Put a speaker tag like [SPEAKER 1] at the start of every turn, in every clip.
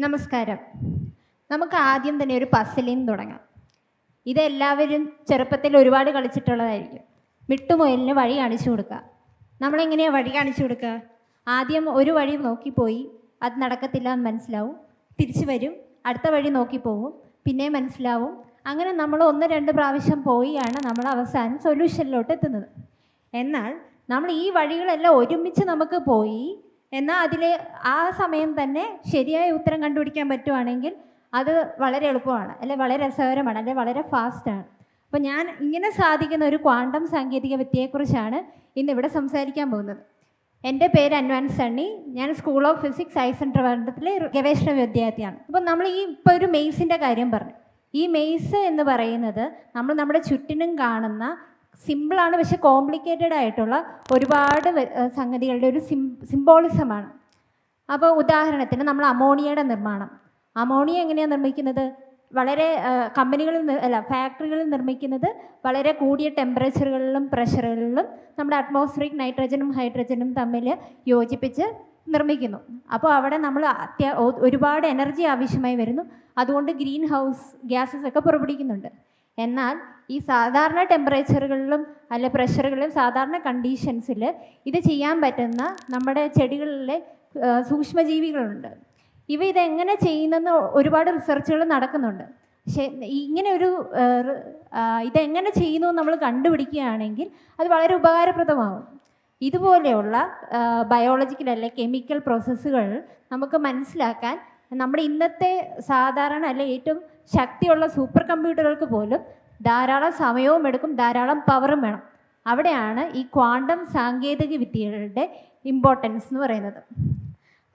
[SPEAKER 1] നമസ്കാരം. നമുക്ക് ആദ്യം തന്നെ ഒരു പസിലിൽ നിന്ന് തുടങ്ങാം. ഇതെല്ലാവരും ചെറുപ്പത്തിൽ ഒരുപാട് കളിച്ചിട്ടുള്ളതായിരിക്കും. മിട്ടുമുയലിന് വഴി കാണിച്ചു കൊടുക്കുക. നമ്മളെങ്ങനെയാണ് വഴി കാണിച്ചു കൊടുക്കുക? ആദ്യം ഒരു വഴി നോക്കിപ്പോയി, അത് നടക്കത്തില്ല എന്ന് മനസ്സിലാവും, തിരിച്ചു വരും, അടുത്ത വഴി നോക്കിപ്പോവും, പിന്നെ മനസ്സിലാവും. അങ്ങനെ നമ്മൾ 1-2 പ്രാവശ്യം പോയാണ് നമ്മൾ അവസാനം സൊല്യൂഷനിലോട്ട് എത്തുന്നത്. എന്നാൽ നമ്മൾ ഈ വഴികളെല്ലാം ഒരുമിച്ച് നമുക്ക് പോയി എന്നാൽ അതിൽ ആ സമയം തന്നെ ശരിയായ ഉത്തരം കണ്ടുപിടിക്കാൻ പറ്റുവാണെങ്കിൽ അത് വളരെ എളുപ്പമാണ്, അല്ലെ വളരെ രസകരമാണ്, അല്ലെ വളരെ ഫാസ്റ്റാണ്. അപ്പോൾ ഞാൻ ഇങ്ങനെ സാധിക്കുന്ന ഒരു ക്വാണ്ടം സാങ്കേതിക വിദ്യയെക്കുറിച്ചാണ് ഇന്നിവിടെ സംസാരിക്കാൻ പോകുന്നത്. എൻ്റെ പേര് അൻവാൻസ് സണ്ണി. ഞാൻ സ്കൂൾ ഓഫ് ഫിസിക്സ് ഐസൺ ട്രിവാൻഡ്രത്തിലെ ഗവേഷണ വിദ്യാർത്ഥിയാണ്. അപ്പോൾ നമ്മൾ ഇപ്പോൾ ഒരു മെയ്സിൻ്റെ കാര്യം പറഞ്ഞു. ഈ മെയ്സ് എന്ന് പറയുന്നത് നമ്മൾ നമ്മുടെ ചുറ്റിനും കാണുന്ന സിമ്പിളാണ്, പക്ഷെ കോംപ്ലിക്കേറ്റഡ് ആയിട്ടുള്ള ഒരുപാട് സംഗതികളുടെ ഒരു സിംബോളിസമാണ്. അപ്പോൾ ഉദാഹരണത്തിന് നമ്മൾ അമോണിയയുടെ നിർമ്മാണം. അമോണിയ എങ്ങനെയാണ് നിർമ്മിക്കുന്നത്? വളരെ ഫാക്ടറികളിൽ നിർമ്മിക്കുന്നത് വളരെ കൂടിയ ടെമ്പറേച്ചറുകളിലും പ്രഷറുകളിലും നമ്മുടെ അറ്റ്മോസ്ഫിയറിക് നൈട്രജനും ഹൈഡ്രജനും തമ്മിൽ യോജിപ്പിച്ച് നിർമ്മിക്കുന്നു. അപ്പോൾ അവിടെ നമ്മൾ ഒരുപാട് എനർജി ആവശ്യമായി വരുന്നു. അതുകൊണ്ട് ഗ്രീൻ ഹൗസ് ഗ്യാസസ് ഒക്കെ പുറപ്പെടുവിക്കുന്നുണ്ട്. എന്നാൽ ഈ സാധാരണ ടെമ്പറേച്ചറുകളിലും അല്ലെ പ്രഷറുകളിലും സാധാരണ കണ്ടീഷൻസിൽ ഇത് ചെയ്യാൻ പറ്റുന്ന നമ്മുടെ ചെടികളിലെ സൂക്ഷ്മജീവികളുണ്ട്. ഇതെങ്ങനെ ചെയ്യുന്നെന്ന് ഒരുപാട് റിസർച്ചുകൾ നടക്കുന്നുണ്ട്. പക്ഷേ ഇങ്ങനെ ഇതെങ്ങനെ ചെയ്യുന്നു നമ്മൾ കണ്ടുപിടിക്കുകയാണെങ്കിൽ അത് വളരെ ഉപകാരപ്രദമാകും. ഇതുപോലെയുള്ള ബയോളജിക്കൽ അല്ലെ കെമിക്കൽ പ്രോസസ്സുകൾ നമുക്ക് മനസ്സിലാക്കാൻ നമ്മുടെ ഇന്നത്തെ സാധാരണ അല്ലെ ഏറ്റവും ശക്തിയുള്ള സൂപ്പർ കമ്പ്യൂട്ടറുകൾക്ക് പോലും ധാരാളം സമയവും എടുക്കും, ധാരാളം പവറും വേണം. അവിടെയാണ് ഈ ക്വാണ്ടം സാങ്കേതിക വിദ്യകളുടെ ഇമ്പോർട്ടൻസ് എന്ന് പറയുന്നത്.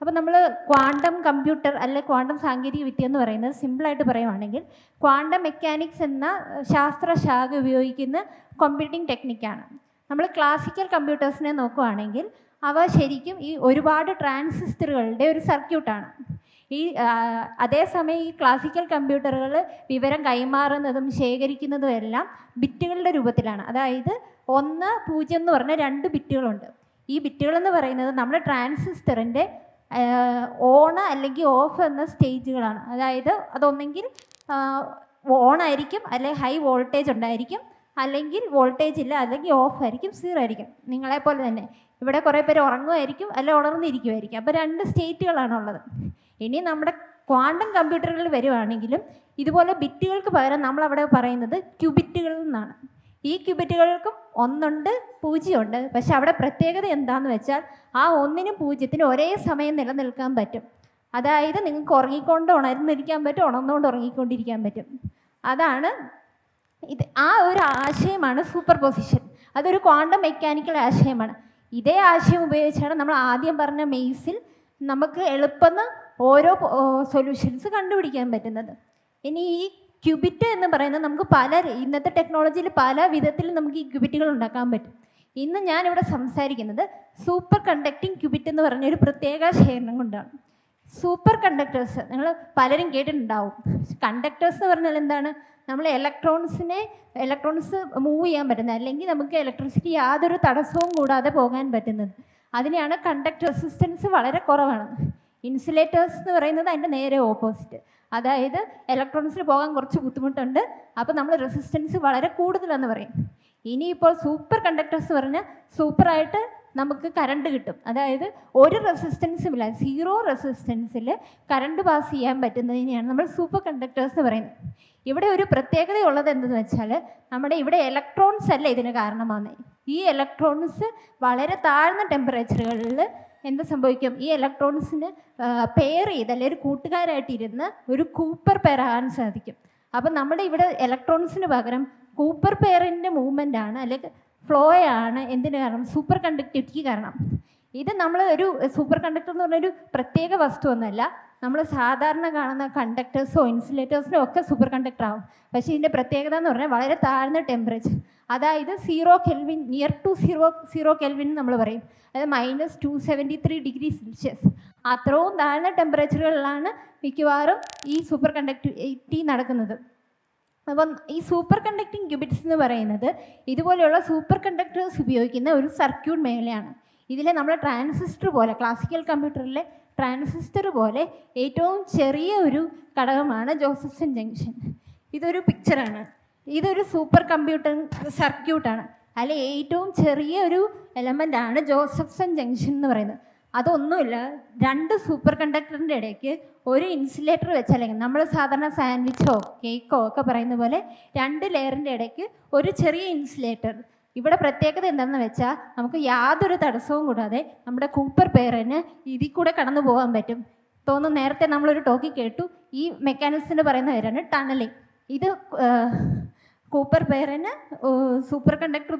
[SPEAKER 1] അപ്പോൾ നമ്മൾ ക്വാണ്ടം കമ്പ്യൂട്ടർ അല്ലെ ക്വാണ്ടം സാങ്കേതിക വിദ്യ എന്ന് പറയുന്നത് സിമ്പിളായിട്ട് പറയുവാണെങ്കിൽ ക്വാണ്ടം മെക്കാനിക്സ് എന്ന ശാസ്ത്രശാഖ ഉപയോഗിക്കുന്ന കമ്പ്യൂട്ടിംഗ് ടെക്നിക്കാണ്. നമ്മൾ ക്ലാസിക്കൽ കമ്പ്യൂട്ടേഴ്സിനെ നോക്കുകയാണെങ്കിൽ അവ ശരിക്കും ഈ ഒരുപാട് ട്രാൻസിസ്റ്ററുകളുടെ ഒരു സർക്യൂട്ടാണ്. അതേസമയം ഈ ക്ലാസിക്കൽ കമ്പ്യൂട്ടറുകൾ വിവരം കൈമാറുന്നതും ശേഖരിക്കുന്നതും എല്ലാം ബിറ്റുകളുടെ രൂപത്തിലാണ്. അതായത് 1, 0 എന്ന് പറഞ്ഞ 2 ബിറ്റുകളുണ്ട്. ഈ ബിറ്റുകളെന്ന് പറയുന്നത് നമ്മുടെ ട്രാൻസിസ്റ്ററിൻ്റെ ഓൺ അല്ലെങ്കിൽ ഓഫ് എന്ന സ്റ്റേജുകളാണ്. അതായത് അതൊന്നെങ്കിൽ ഓണായിരിക്കും, അല്ലെങ്കിൽ ഹൈ വോൾട്ടേജ് ഉണ്ടായിരിക്കും, അല്ലെങ്കിൽ വോൾട്ടേജ് ഇല്ല, അല്ലെങ്കിൽ ഓഫ് ആയിരിക്കും, 0 ആയിരിക്കും. നിങ്ങളെപ്പോലെ തന്നെ ഇവിടെ കുറേ പേര് ഉറങ്ങുമായിരിക്കും, അല്ലെങ്കിൽ ഉണർന്നിരിക്കുമായിരിക്കും. അപ്പോൾ 2 സ്റ്റേറ്റുകളാണുള്ളത്. ഇനി നമ്മുടെ ക്വാണ്ടം കമ്പ്യൂട്ടറുകളിൽ വരുവാണെങ്കിലും ഇതുപോലെ ബിറ്റുകൾക്ക് പകരം നമ്മളവിടെ പറയുന്നത് ക്യൂബിറ്റുകൾ എന്നാണ്. ഈ ക്യൂബിറ്റുകൾക്കും 1 ഉണ്ട്, 0 ഉണ്ട്. പക്ഷെ അവിടെ പ്രത്യേകത എന്താണെന്ന് വെച്ചാൽ ആ 1-നും 0-നും ഒരേ സമയം നിലനിൽക്കാൻ പറ്റും. അതായത് നിങ്ങൾക്ക് ഉറങ്ങിക്കൊണ്ട് ഉണർന്നിരിക്കാൻ പറ്റും, ഉണർന്നുകൊണ്ട് ഉറങ്ങിക്കൊണ്ടിരിക്കാൻ പറ്റും. അതാണ് ആ ഒരു ആശയമാണ് സൂപ്പർ പൊസിഷൻ. അതൊരു ക്വാണ്ടം മെക്കാനിക്കൽ ആശയമാണ്. ഇതേ ആശയം ഉപയോഗിച്ചാണ് നമ്മൾ ആദ്യം പറഞ്ഞ മെയ്സിൽ നമുക്ക് എളുപ്പം ഓരോ സൊല്യൂഷൻസ് കണ്ടുപിടിക്കാൻ പറ്റുന്നത്. ഇനി ഈ ക്യൂബിറ്റ് എന്ന് പറയുന്നത് നമുക്ക് ഇന്നത്തെ ടെക്നോളജിയിൽ പല വിധത്തിൽ നമുക്ക് ഈ ക്യൂബിറ്റുകൾ ഉണ്ടാക്കാൻ പറ്റും. ഇന്ന് ഞാനിവിടെ സംസാരിക്കുന്നത് സൂപ്പർ കണ്ടക്റ്റിംഗ് ക്യൂബിറ്റ് എന്ന് പറഞ്ഞൊരു പ്രത്യേക ശേഖരണം കൊണ്ടാണ്. സൂപ്പർ കണ്ടക്ടേഴ്സ് നിങ്ങൾ പലരും കേട്ടിട്ടുണ്ടാവും. കണ്ടക്ടേഴ്സ് എന്ന് പറഞ്ഞാൽ എന്താണ്? നമ്മൾ ഇലക്ട്രോൺസ് മൂവ് ചെയ്യാൻ പറ്റുന്നത്, അല്ലെങ്കിൽ നമുക്ക് ഇലക്ട്രിസിറ്റി യാതൊരു തടസ്സവും കൂടാതെ പോകാൻ പറ്റുന്നത്. അതിനെയാണ് കണ്ടക്ട് റെസിസ്റ്റൻസ് വളരെ കുറവാണ്. ഇൻസുലേറ്റേഴ്സ് എന്ന് പറയുന്നത് അതിൻ്റെ നേരെ ഓപ്പോസിറ്റ്. അതായത് ഇലക്ട്രോൺസിന് പോകാൻ കുറച്ച് ബുദ്ധിമുട്ടുണ്ട്, അപ്പോൾ നമ്മൾ റെസിസ്റ്റൻസ് വളരെ കൂടുതലെന്ന് പറയും. ഇനിയിപ്പോൾ സൂപ്പർ കണ്ടക്ടേഴ്സ് പറഞ്ഞാൽ സൂപ്പറായിട്ട് നമുക്ക് കറണ്ട് കിട്ടും. അതായത് ഒരു റെസിസ്റ്റൻസും ഇല്ല, 0 റെസിസ്റ്റൻസിൽ കറണ്ട് പാസ് ചെയ്യാൻ പറ്റുന്നതിനെയാണ് നമ്മൾ സൂപ്പർ കണ്ടക്ടേഴ്സ് എന്ന് പറയുന്നത്. ഇവിടെ ഒരു പ്രത്യേകതയുള്ളത് എന്തെന്ന് വെച്ചാൽ നമ്മുടെ ഇവിടെ ഇലക്ട്രോൺസ് അല്ല ഇതിന് കാരണമാകുന്നത്. ഈ ഇലക്ട്രോൺസ് വളരെ താഴ്ന്ന ടെമ്പറേച്ചറുകളിൽ എന്ത് സംഭവിക്കും? ഈ ഇലക്ട്രോൺസിന് പെയർ ചെയ്ത് അല്ലെങ്കിൽ ഒരു കൂട്ടുകാരായിട്ടിരുന്ന് ഒരു കൂപ്പർ പെയർ ആകാൻ സാധിക്കും. അപ്പം നമ്മുടെ ഇവിടെ ഇലക്ട്രോൺസിന് പകരം കൂപ്പർ പെയറിൻ്റെ മൂവ്മെൻ്റ് ആണ്, അല്ലെങ്കിൽ ഫ്ലോയാണ് എന്തിന് കാരണം? സൂപ്പർ കണ്ടക്ടിവിറ്റിക്ക് കാരണം. ഇത് നമ്മൾ ഒരു സൂപ്പർ കണ്ടക്ടർ എന്ന് പറഞ്ഞൊരു പ്രത്യേക വസ്തുവൊന്നുമല്ല. നമ്മൾ സാധാരണ കാണുന്ന കണ്ടക്ടേഴ്സോ ഇൻസുലേറ്റേഴ്സിനോ ഒക്കെ സൂപ്പർ കണ്ടക്ടർ ആവും. പക്ഷേ ഇതിൻ്റെ പ്രത്യേകത എന്ന് പറഞ്ഞാൽ വളരെ താഴ്ന്ന ടെമ്പറേച്ചർ, അതായത് 0 കെൽവിൻ, നിയർ ടു 0 കെൽവിൻ നമ്മൾ പറയും. അതായത് -273 ഡിഗ്രി സെൽഷ്യസ്. അത്രയും താഴ്ന്ന ടെമ്പറേച്ചറുകളിലാണ് മിക്കവാറും ഈ സൂപ്പർ കണ്ടക്ടിവിറ്റി നടക്കുന്നത്. അപ്പം ഈ സൂപ്പർ കണ്ടക്റ്റിംഗ് ക്യൂബിറ്റ്സ് എന്ന് പറയുന്നത് ഇതുപോലെയുള്ള സൂപ്പർ കണ്ടക്ടേഴ്സ് ഉപയോഗിക്കുന്ന ഒരു സർക്യൂട്ട് മേഖലയാണ്. ഇതിലെ നമ്മൾ ട്രാൻസിസ്റ്റർ പോലെ ക്ലാസിക്കൽ കമ്പ്യൂട്ടറിലെ ട്രാൻസിസ്റ്റർ പോലെ ഏറ്റവും ചെറിയ ഒരു ഘടകമാണ് ജോസഫ്സൺ ജംഗ്ഷൻ. ഇതൊരു പിക്ചറാണ്. ഇതൊരു സൂപ്പർ കമ്പ്യൂട്ടർ സർക്യൂട്ടാണ്. അതിൽ ഏറ്റവും ചെറിയ ഒരു എലമെൻ്റാണ് ജോസഫ്സൺ ജംഗ്ഷൻ എന്ന് പറയുന്നത്. അതൊന്നുമില്ല, രണ്ട് സൂപ്പർ കണ്ടക്ടറിൻ്റെ ഇടയ്ക്ക് ഒരു ഇൻസുലേറ്റർ വെച്ചാൽ, നമ്മൾ സാധാരണ സാൻഡ്വിച്ചോ കേക്കോ ഒക്കെ പറയുന്ന പോലെ 2 ലെയറിൻ്റെ ഇടയ്ക്ക് ഒരു ചെറിയ ഇൻസുലേറ്റർ. ഇവിടെ പ്രത്യേകത എന്താണെന്ന് വെച്ചാൽ നമുക്ക് യാതൊരു തടസ്സവും കൂടാതെ നമ്മുടെ കൂപ്പർ പെയറിന് ഇതിൽ കൂടെ കടന്നു പോകാൻ പറ്റും. തോന്നുന്നു നേരത്തെ നമ്മളൊരു ടോക്ക് കേട്ടു, ഈ മെക്കാനിക്സിന് പറയുന്ന പേരാണ് ടണലിങ്. ഇത് കൂപ്പർ പെയറിന് സൂപ്പർ കണ്ടക്ടർ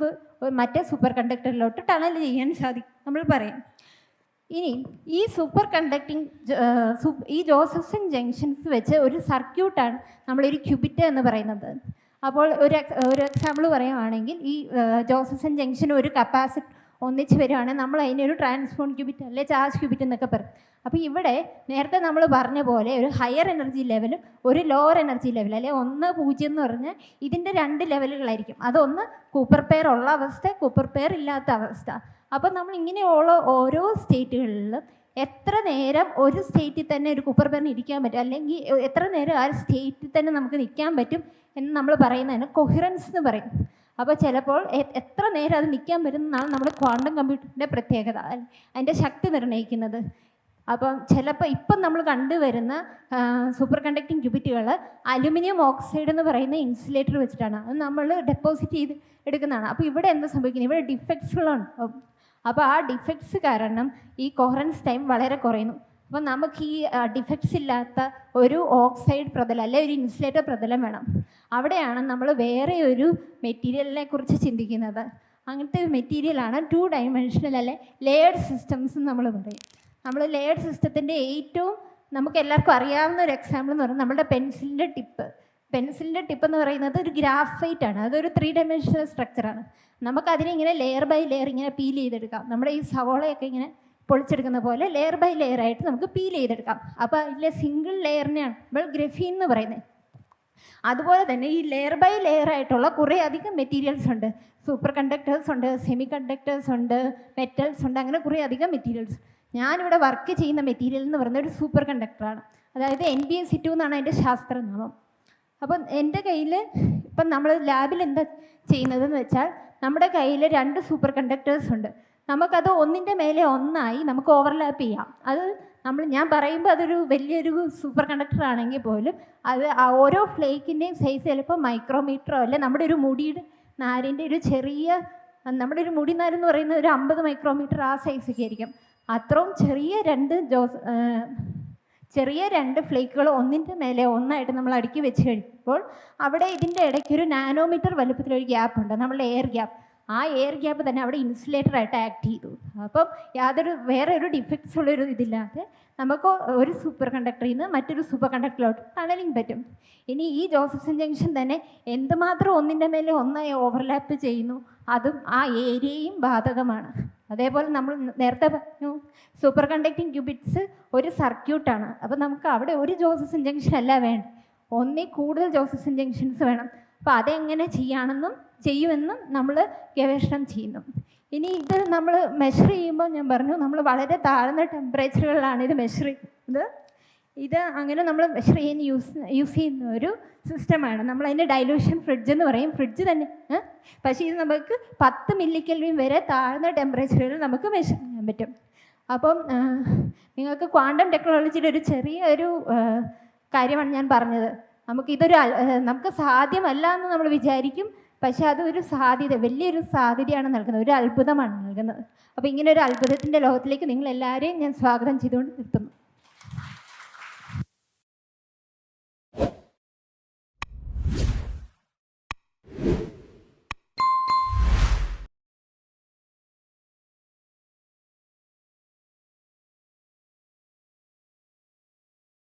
[SPEAKER 1] മറ്റേ സൂപ്പർ കണ്ടക്ടറിലോട്ട് ടണൽ ചെയ്യാൻ സാധിക്കും നമ്മൾ പറയും. ഇനി ഈ സൂപ്പർ കണ്ടക്ടിങ് ഈ ജോസഫ്സൺ ജംഗ്ഷൻസ് വെച്ച് ഒരു സർക്യൂട്ടാണ് നമ്മളൊരു ക്യൂബിറ്റ് എന്ന് പറയുന്നത്. അപ്പോൾ ഒരു എക്സാമ്പിൾ പറയുകയാണെങ്കിൽ, ഈ ജോസഫ്സൺ ജംഗ്ഷൻ ഒരു കപ്പാസിറ്റർ ഒന്നിച്ച് വരുവാണെങ്കിൽ നമ്മൾ അതിനൊരു ട്രാൻസ്ഫോൺ ക്യൂബിറ്റ് അല്ലെ ചാർജ് ക്യൂബിറ്റ് എന്നൊക്കെ പറയും. അപ്പോൾ ഇവിടെ നേരത്തെ നമ്മൾ പറഞ്ഞ പോലെ ഒരു ഹയർ എനർജി ലെവലും ഒരു ലോവർ എനർജി ലെവൽ, അല്ലെ 1, 0 എന്ന് പറഞ്ഞാൽ ഇതിൻ്റെ 2 ലെവലുകളായിരിക്കും. അതൊന്ന് കൂപ്പർ പെയർ ഉള്ള അവസ്ഥ, കൂപ്പർ പെയർ ഇല്ലാത്ത അവസ്ഥ. അപ്പോൾ നമ്മൾ ഇങ്ങനെയുള്ള ഓരോ സ്റ്റേറ്റുകളിലും എത്ര നേരം ഒരു സ്റ്റേറ്റിൽ തന്നെ ഒരു കൂപ്പർ പെയറിന് ഇരിക്കാൻ പറ്റും, അല്ലെങ്കിൽ എത്ര നേരം ആ സ്റ്റേറ്റിൽ തന്നെ നമുക്ക് നിൽക്കാൻ പറ്റും എന്ന് നമ്മൾ പറയുന്നതിന് കൊഹിറൻസ് എന്ന് പറയും. അപ്പോൾ ചിലപ്പോൾ എത്ര നേരം അത് നിൽക്കാൻ പറ്റുന്നതാണ് നമ്മുടെ ക്വാണ്ടം കമ്പ്യൂട്ടറിൻ്റെ പ്രത്യേകത, അതിൻ്റെ ശക്തി നിർണ്ണയിക്കുന്നത്. അപ്പം ചിലപ്പോൾ ഇപ്പം നമ്മൾ കണ്ടുവരുന്ന സൂപ്പർ കണ്ടക്ടിങ് ക്യൂബിറ്റുകൾ അലുമിനിയം ഓക്സൈഡ് എന്ന് പറയുന്ന ഇൻസുലേറ്റർ വെച്ചിട്ടാണ് അത് നമ്മൾ ഡെപ്പോസിറ്റ് ചെയ്ത് എടുക്കുന്നതാണ്. അപ്പോൾ ഇവിടെ എന്താ സംഭവിക്കുന്നത്, ഇവിടെ ഡിഫക്ട്സുകളുണ്ട്. അപ്പോൾ ആ ഡിഫക്ട്സ് കാരണം ഈ കൊഹറൻസ് ടൈം വളരെ കുറയുന്നു. അപ്പോൾ നമുക്ക് ഈ ഡിഫക്ട്സ് ഇല്ലാത്ത ഒരു ഓക്സൈഡ് പ്രതലം അല്ലെ ഒരു ഇൻസുലേറ്റർ പ്രതലം വേണം. അവിടെയാണ് നമ്മൾ വേറെ ഒരു മെറ്റീരിയലിനെ കുറിച്ച് ചിന്തിക്കുന്നത്. അങ്ങനത്തെ ഒരു മെറ്റീരിയലാണ് 2 ഡയമെൻഷണൽ അല്ലെ ലെയർഡ് സിസ്റ്റംസ് എന്ന് നമ്മൾ പറയും. നമ്മൾ ലെയർഡ് സിസ്റ്റത്തിൻ്റെ ഏറ്റവും നമുക്ക് എല്ലാവർക്കും അറിയാവുന്ന ഒരു എക്സാമ്പിൾ എന്ന് പറയുന്നത് നമ്മുടെ പെൻസിലിൻ്റെ ടിപ്പ് എന്ന് പറയുന്നത് ഒരു ഗ്രാഫൈറ്റ് ആണ്. അതൊരു 3 ഡയമെൻഷണൽ സ്ട്രക്ചറാണ്. നമുക്കതിനെ ഇങ്ങനെ ലെയർ ബൈ ലെയർ ഇങ്ങനെ പീൽ ചെയ്തെടുക്കാം. നമ്മുടെ ഈ സവോളയൊക്കെ ഇങ്ങനെ പൊളിച്ചെടുക്കുന്ന പോലെ ലെയർ ബൈ ലെയർ ആയിട്ട് നമുക്ക് പീൽ ചെയ്തെടുക്കാം. അപ്പോൾ ഇതിലെ സിംഗിൾ ലെയറിനെയാണ് നമ്മൾ ഗ്രഫീൻ എന്ന് പറയുന്നത്. അതുപോലെ തന്നെ ഈ ലെയർ ബൈ ലെയർ ആയിട്ടുള്ള കുറേ അധികം മെറ്റീരിയൽസ് ഉണ്ട്. സൂപ്പർ കണ്ടക്ടേഴ്സ് ഉണ്ട്, സെമി കണ്ടക്ടേഴ്സ് ഉണ്ട്, മെറ്റൽസ് ഉണ്ട്, അങ്ങനെ കുറേ അധികം മെറ്റീരിയൽസ്. ഞാനിവിടെ വർക്ക് ചെയ്യുന്ന മെറ്റീരിയൽ എന്ന് പറയുന്നത് ഒരു സൂപ്പർ കണ്ടക്ടറാണ്. അതായത് NbSe2 എന്നാണ് അതിൻ്റെ ശാസ്ത്രനാമം. അപ്പം എൻ്റെ കയ്യിൽ ഇപ്പം നമ്മൾ ലാബിൽ എന്താ ചെയ്യുന്നതെന്ന് വെച്ചാൽ നമ്മുടെ കയ്യിൽ 2 സൂപ്പർ കണ്ടക്ടേഴ്സ് ഉണ്ട്. നമുക്കത് ഒന്നിൻ്റെ മേലെ ഒന്നായി നമുക്ക് ഓവർലാപ്പ് ചെയ്യാം. അത് ഞാൻ പറയുമ്പോൾ അതൊരു വലിയൊരു സൂപ്പർ കണ്ടക്ടർ ആണെങ്കിൽ പോലും അത് ഓരോ ഫ്ലേക്കിൻ്റെയും സൈസ് ചിലപ്പോൾ മൈക്രോമീറ്ററോ അല്ലെ നമ്മുടെ ഒരു മുടിയുടെ നാരിൻ്റെ ഒരു ചെറിയ, നമ്മുടെ ഒരു മുടി നാരെന്ന് പറയുന്നത് ഒരു 50 മൈക്രോമീറ്റർ ആ സൈസൊക്കെ ആയിരിക്കും. അത്രയും ചെറിയ രണ്ട് ഫ്ലേക്കുകൾ ഒന്നിൻ്റെ മേലെ ഒന്നായിട്ട് നമ്മൾ അടുക്കി വെച്ച് കഴിയുമ്പോൾ അവിടെ ഇതിൻ്റെ ഇടയ്ക്ക് ഒരു നാനോമീറ്റർ വലുപ്പത്തിലൊരു ഗ്യാപ്പ് ഉണ്ട്, നമ്മളുടെ എയർ ഗ്യാപ്പ്. ആ എയർ ഗ്യാപ്പ് തന്നെ അവിടെ ഇൻസുലേറ്ററായിട്ട് ആക്ട് ചെയ്തു. അപ്പം വേറെ ഒരു ഡിഫക്ട്സ് ഉള്ളൊരു ഇതില്ലാതെ നമുക്ക് ഒരു സൂപ്പർ കണ്ടക്ടറിൽ നിന്ന് മറ്റൊരു സൂപ്പർ കണ്ടക്ടറിലോട്ട് ടണലിങ് പറ്റും. ഇനി ഈ ജോസഫ്സൺ ജംഗ്ഷൻ തന്നെ എന്തുമാത്രം ഒന്നിൻ്റെ മേലെ ഒന്നായി ഓവർലാപ്പ് ചെയ്യുന്നു, അതും ആ ഏരിയയും ബാധകമാണ്. അതേപോലെ നമ്മൾ നേരത്തെ പറഞ്ഞു സൂപ്പർ കണ്ടക്ടിങ് ക്യൂബിറ്റ്സ് ഒരു സർക്യൂട്ടാണ്. അപ്പോൾ നമുക്ക് അവിടെ ഒരു ജോസഫ്സൺ ജംഗ്ഷൻ അല്ല വേണ്ട, ഒന്നിൽ കൂടുതൽ ജോസഫ്സൺ ജംഗ്ഷൻസ് വേണം. അപ്പോൾ അതെങ്ങനെ ചെയ്യുമെന്നും നമ്മൾ ഗവേഷണം ചെയ്യുന്നു. ഇനി ഇത് നമ്മൾ മെഷർ ചെയ്യുമ്പോൾ ഞാൻ പറഞ്ഞു നമ്മൾ വളരെ താഴ്ന്ന ടെമ്പറേച്ചറുകളിലാണ് ഇത് മെഷർ ചെയ്യുന്നത്. ഇത് അങ്ങനെ നമ്മൾ മെഷർ ചെയ്യാൻ യൂസ് ചെയ്യുന്ന ഒരു സിസ്റ്റമാണ്. നമ്മളതിൻ്റെ ഡൈലൂഷൻ ഫ്രിഡ്ജ് എന്ന് പറയും. ഫ്രിഡ്ജ് തന്നെ, പക്ഷേ ഇത് നമുക്ക് 10 മില്ലിക്കെൽവിൻ വരെ താഴ്ന്ന ടെമ്പറേച്ചറുകളിൽ നമുക്ക് മെഷർ ചെയ്യാൻ പറ്റും. അപ്പം നിങ്ങൾക്ക് ക്വാണ്ടം ടെക്നോളജിയുടെ ഒരു ചെറിയൊരു കാര്യമാണ് ഞാൻ പറഞ്ഞത്. നമുക്ക് സാധ്യമല്ല എന്ന് നമ്മൾ വിചാരിക്കും, പക്ഷെ അതൊരു സാധ്യത, വലിയൊരു സാധ്യതയാണ് നൽകുന്നത്, ഒരു അത്ഭുതമാണ് നൽകുന്നത്. അപ്പോൾ ഇങ്ങനെ ഒരു അത്ഭുതത്തിൻ്റെ ലോകത്തിലേക്ക് നിങ്ങളെല്ലാവരെയും ഞാൻ സ്വാഗതം ചെയ്തുകൊണ്ട് നിർത്തുന്നു.